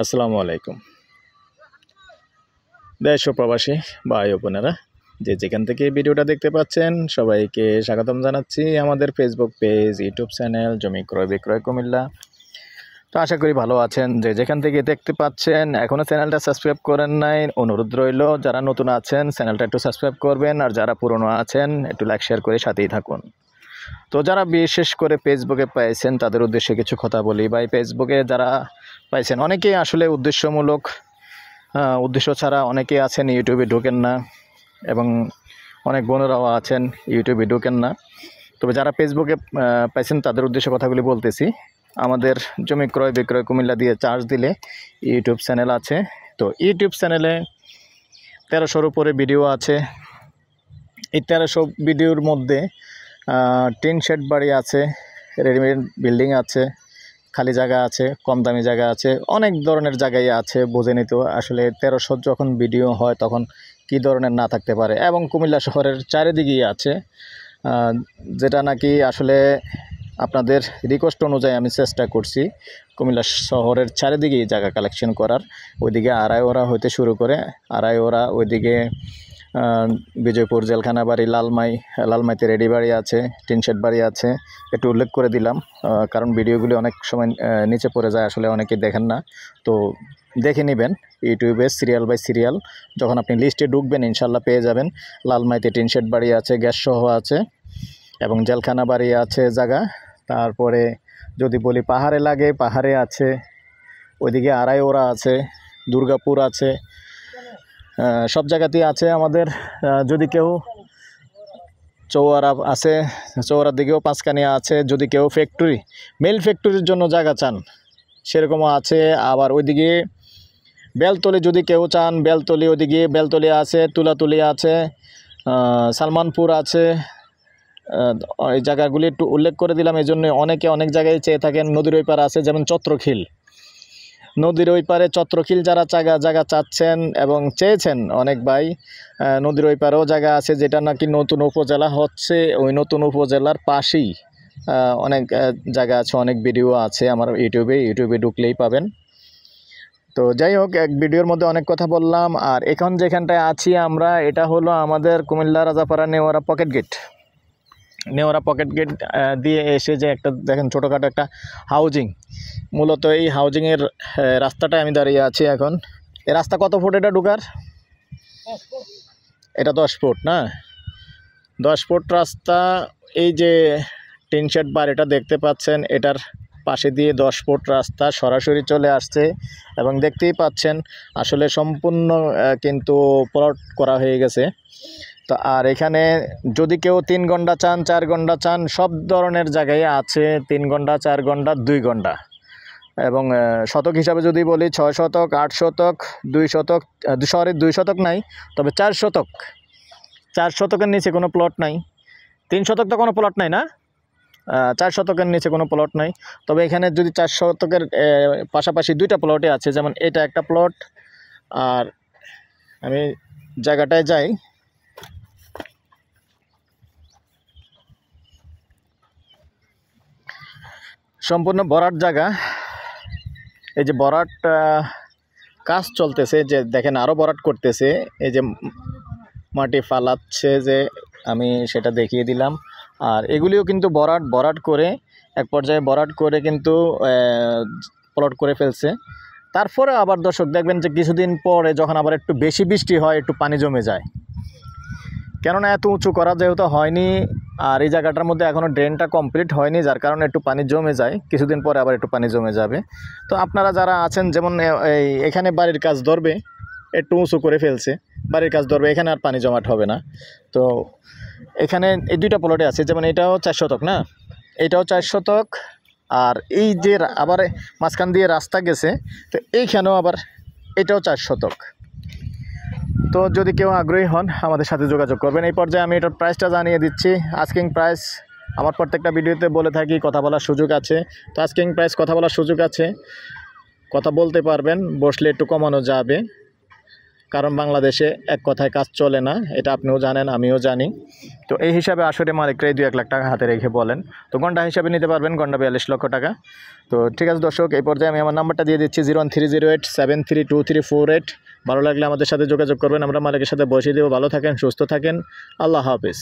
আসসালামু আলাইকুম। দেশ ও প্রবাসী ভাই ও বোনেরা যে যেখান থেকে ভিডিওটা দেখতে পাচ্ছেন সবাইকে স্বাগতম জানাচ্ছি আমাদের ফেসবুক পেজ, ইউটিউব চ্যানেল জমি ক্রয় বিক্রয় কুমিল্লা। তো আশা করি ভালো আছেন। যে যেখান থেকে দেখতে পাচ্ছেন এখনও চ্যানেলটা সাবস্ক্রাইব করেন নাই, অনুরোধ রইল যারা নতুন আছেন চ্যানেলটা একটু সাবস্ক্রাইব করবেন, আর যারা পুরনো আছেন একটু লাইক শেয়ার করে সাথেই থাকুন। তো যারা বিশেষ করে ফেসবুকে পাইছেন তাদের উদ্দেশ্যে কিছু কথা বলি। ভাই, ফেসবুকে যারা পাইছেন অনেকেই আসলে উদ্দেশ্যমূলক উদ্দেশ্য ছাড়া অনেকেই আছেন ইউটিউবে ঢোকেন না, এবং অনেক বোনেরাও আছেন ইউটিউবে ঢোকেন না। তবে যারা ফেসবুকে পাইছেন তাদের উদ্দেশ্যে কথাগুলি বলতেছি। আমাদের জমি ক্রয় বিক্রয় কুমিল্লা দিয়ে চার্জ দিলে ইউটিউব চ্যানেল আছে। তো ইউটিউব চ্যানেলে 1300-র উপরে ভিডিও আছে। এই 1300 ভিডিওর মধ্যে টিন শেড বাড়ি আছে, রেডিমেড বিল্ডিং আছে, খালি জায়গা আছে, কম দামি জায়গা আছে, অনেক ধরনের জায়গায় আছে। বোঝেনি তো আসলে 1300 যখন ভিডিও হয় তখন কি ধরনের না থাকতে পারে। এবং কুমিল্লা শহরের চারিদিকেই আছে, যেটা নাকি আসলে আপনাদের রিকোয়েস্ট অনুযায়ী আমি চেষ্টা করছি কুমিল্লা শহরের চারিদিকেই জায়গা কালেকশন করার। ওইদিকে আড়াইওড়া হইতে শুরু করে আড়াইওড়া, ওইদিকে বিজয়পুর জেলখানা বাড়ি, লালমাইতে রেডি বাড়ি আছে, টিনশেড বাড়ি আছে। একটু উল্লেখ করে দিলাম কারণ ভিডিওগুলি অনেক সময় নিচে পড়ে যায়, আসলে অনেকেই দেখেন না। তো দেখে নেবেন ইউটিউবে সিরিয়াল বাই সিরিয়াল। যখন আপনি লিস্টে ঢুকবেন ইনশাল্লাহ পেয়ে যাবেন। লালমাইতে টিনশেড বাড়ি আছে, গ্যাস সহ আছে, এবং জেলখানা বাড়ি আছে জায়গা। তারপরে যদি বলি পাহাড়ে লাগে, পাহাড়ে আছে, ওইদিকে আড়াইওড়া আছে, দুর্গাপুর আছে, সব জায়গাতেই আছে আমাদের। যদি কেউ চৌয়ারা আছে, চৌয়ারার দিকেও পাঁচকানিয়া আছে। যদি কেউ মেল ফ্যাক্টরির জন্য জায়গা চান সেরকমও আছে। আবার ওইদিকে বেলতলি যদি কেউ চান, বেলতলি, ওইদিকে বেলতলি আছে, তুলাতুলি আছে, সালমানপুর আছে। এই জায়গাগুলি একটু উল্লেখ করে দিলাম এই জন্য অনেকে অনেক জায়গায় চেয়ে থাকেন। নদীর ওই পার আছে, যেমন চত্রখিল, নদীর ওই পারে চত্রখিল যারা জায়গা চাচ্ছেন এবং চেয়েছেন অনেক ভাই, নদীর ওই পারেও জায়গা আছে, যেটা নাকি নতুন উপজেলা হচ্ছে। ওই নতুন উপজেলার পাশেই অনেক জায়গা আছে, অনেক ভিডিও আছে আমার ইউটিউবে ঢুকলেই পাবেন। তো যাই হোক, এক ভিডিওর মধ্যে অনেক কথা বললাম। আর এখন যেখানটায় আছি আমরা, এটা হলো আমাদের কুমিল্লা রাজাপাড়া নেওয়ারা পকেট গেট দিয়ে এসে যে একটা দেখেন ছোটোখাটো একটা হাউজিং, মূলত এই হাউজিংয়ের রাস্তাটায় আমি দাঁড়িয়ে আছি এখন। এই রাস্তা কত ফুট এটা ঢোকার? এটা 10 ফুট না, 10 ফুট রাস্তা। এই যে টিনশেড বাড়িটা দেখতে পাচ্ছেন, এটার পাশে দিয়ে 10 ফুট রাস্তা সরাসরি চলে আসছে, এবং দেখতেই পাচ্ছেন আসলে সম্পূর্ণ কিন্তু প্লট করা হয়ে গেছে। তো আর এখানে যদি কেউ 3 ঘন্টা চান, 4 ঘন্টা চান, সব ধরনের জায়গায় আছে। 3 ঘন্টা, 4 ঘন্টা, 2 ঘন্টা। এবং শতক হিসাবে যদি বলি 6 শতক, 8 শতক, 2 শতক, 2 শতক নাই, তবে 4 শতক। 4 শতকের নিচে কোনো প্লট নাই। 3 শতক তো কোনো প্লট নাই না, 4 শতকের নিচে কোনো প্লট নাই। তবে এখানে যদি 4 শতকের পাশাপাশি 2টা প্লটে আছে, যেমন এটা একটা প্লট। আর আমি জায়গাটায় যাই, সম্পূর্ণ ভরাট জায়গা। এই যে ভরাট কাজ চলতেছে, যে দেখেন আরও ভরাট করতেছে, এই যে মাটি ফালাচ্ছে, যে আমি সেটা দেখিয়ে দিলাম। আর এগুলিও কিন্তু ভরাট করে এক পর্যায়ে ভরাট করে কিন্তু প্লট করে ফেলছে। তারপরে আবার দর্শক দেখবেন যে কিছুদিন পরে যখন আবার একটু বেশি বৃষ্টি হয়, একটু পানি জমে যায়। কেননা এত উঁচু করা যেহেতু হয়নি, আর এই জায়গাটার মধ্যে এখনও ড্রেনটা কমপ্লিট হয়নি, যার কারণে একটু পানি জমে যায়। কিছুদিন পরে আবার একটু পানি জমে যাবে। তো আপনারা যারা আছেন, যেমন এখানে বাড়ির কাজ ধরবে, একটু উঁচু করে ফেলছে, বাড়ির কাজ ধরবে, এখানে আর পানি জমাট হবে না। তো এখানে এই 2টা প্লটে আছে, যেমন এটাও 4 শতক না, এটাও 4 শতক। আর এই যে আবার মাঝখান দিয়ে রাস্তা গেছে, তো এইখানেও আবার এটাও 4 শতক। তো যদি কেউ আগ্রহী হন আমাদের সাথে যোগাযোগ করবেন। এই পর্যায়ে আমি এটার প্রাইসটা জানিয়ে দিচ্ছি। আস্কিং প্রাইস আমার প্রত্যেকটা ভিডিওতে বলে থাকি, কথা বলার সুযোগ আছে। তো আস্কিং প্রাইস কথা বলার সুযোগ আছে, কথা বলতে পারবেন, বসলে একটু কমানো যাবে। কারণ বাংলাদেশে এক কথায় কাজ চলে না, এটা আপনিও জানেন আমিও জানি। তো এই হিসাবে আসলে মালিকরাই 2-1 লাখ টাকা হাতে রেখে বলেন। তো ঘন্টা হিসাবে নিতে পারবেন, ঘন্টা 42 লক্ষ টাকা। তো ঠিক আছে দর্শক, এই পর্যায়ে আমি আমার নাম্বারটা দিয়ে দিচ্ছি 01308732348। ভালো লাগলে আমাদের সাথে যোগাযোগ করবেন, আমরা মালিকের সাথে বসিয়ে দেবো। ভালো থাকেন, সুস্থ থাকেন, আল্লাহ হাফিজ।